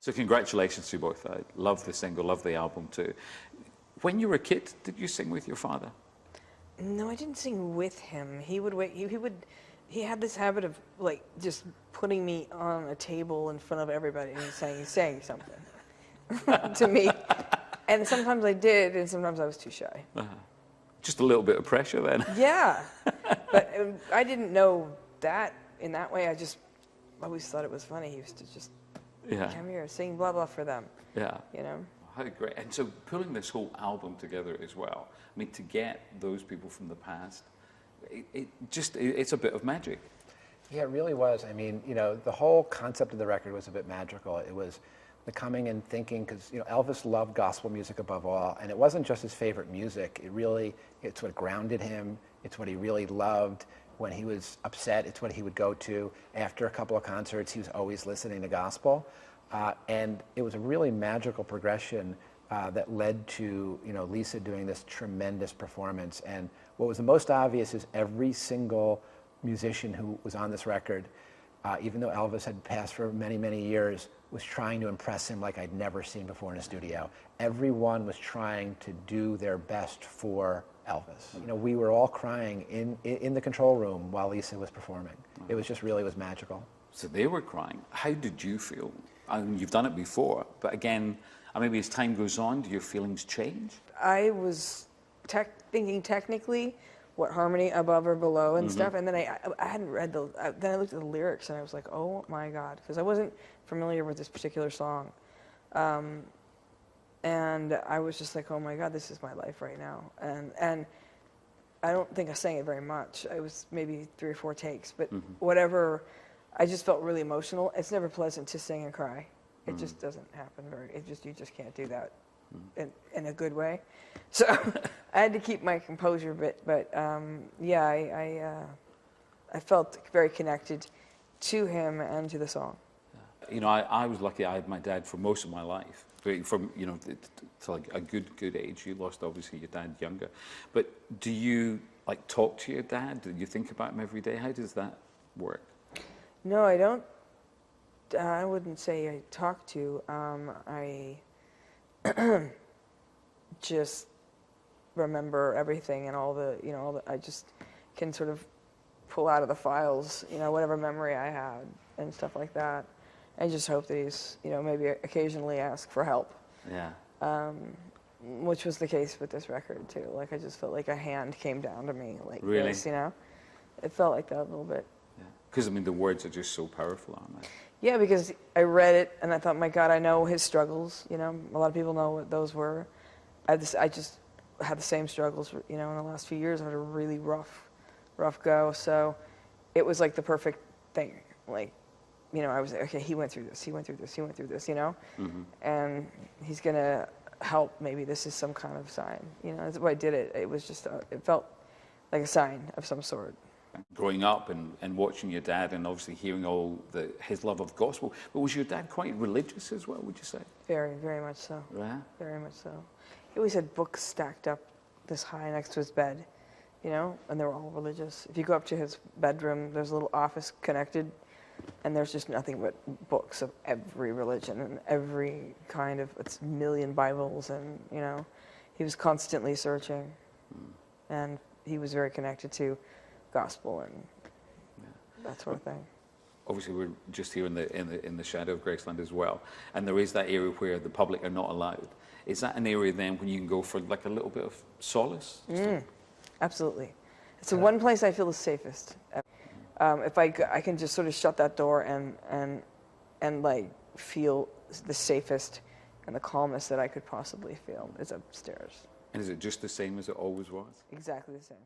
So congratulations to you both. I love the single, love the album too. When you were a kid, did you sing with your father? No, I didn't sing with him. He would wait. He had this habit of like just putting me on a table in front of everybody and saying something to me. And sometimes I did, and sometimes I was too shy. Just a little bit of pressure then. Yeah, but I didn't know that in that way. I just always thought it was funny. He used to just come here, sing blah blah for them. Yeah. You know. How great. And so pulling this whole album together as well, I mean, to get those people from the past, it's a bit of magic. Yeah, it really was. I mean, you know, the whole concept of the record was a bit magical. It was the coming and thinking, because, you know, Elvis loved gospel music above all, and it wasn't just his favorite music. It's what grounded him. It's what he really loved. When he was upset, it's what he would go to. After a couple of concerts, he was always listening to gospel. And it was a really magical progression that led to, you know, Lisa doing this tremendous performance. And what was the most obvious is every single musician who was on this record, even though Elvis had passed for many, many years, was trying to impress him like I'd never seen before in a studio. Everyone was trying to do their best for Elvis. You know, we were all crying in the control room while Lisa was performing. It was just really was magical. So they were crying. How did you feel? I mean, you've done it before, but again, maybe as time goes on, do your feelings change? I was thinking technically what harmony above or below and stuff, and then I hadn't read then I looked at the lyrics and I was like, oh my God, because I wasn't familiar with this particular song. And I was just like, oh my God, this is my life right now. And I don't think I sang it very much. It was maybe 3 or 4 takes, but whatever, I just felt really emotional. It's never pleasant to sing and cry. It just doesn't happen you just can't do that in a good way. So I had to keep my composure, but yeah, I felt very connected to him and to the song. You know, I was lucky. I had my dad for most of my life. From, you know, to like a good age. You lost obviously your dad younger, but do you like talk to your dad? Do you think about him every day? How does that work? No, I don't. I wouldn't say I talk to. I just remember everything and all the, you know, I just can sort of pull out of the files, you know, whatever memory I had and stuff like that. I just hope that he's, you know, maybe occasionally ask for help. Yeah. Which was the case with this record too. Like I just felt like a hand came down to me, like really? this, you know. It felt like that a little bit. Yeah. Because I mean, the words are just so powerful, aren't they? Yeah, because I read it and I thought, my God, I know his struggles. You know, a lot of people know what those were. I just had the same struggles. You know, in the last few years, I had a really rough go. So it was like the perfect thing. Like, you know, I was okay. He went through this. He went through this. He went through this. You know, and he's gonna help. Maybe this is some kind of sign. You know, that's why I did it. It was just it felt like a sign of some sort. Growing up and watching your dad and obviously hearing all his love of gospel, but was your dad quite religious as well, would you say? Very, very much so. Yeah? Very much so. He always had books stacked up this high next to his bed, you know, and they were all religious. If you go up to his bedroom, there's a little office connected, and there's just nothing but books of every religion and every kind of, it's a million Bibles, and, you know, he was constantly searching, and he was very connected to gospel and that sort of thing. Obviously, we're just here in the shadow of Graceland as well, and there is that area where the public are not allowed. Is that an area then when you can go for like a little bit of solace? Absolutely, it's the one place I feel the safest. If I can just sort of shut that door and like feel the safest and the calmest that I could possibly feel is upstairs. And is it just the same as it always was? Exactly the same.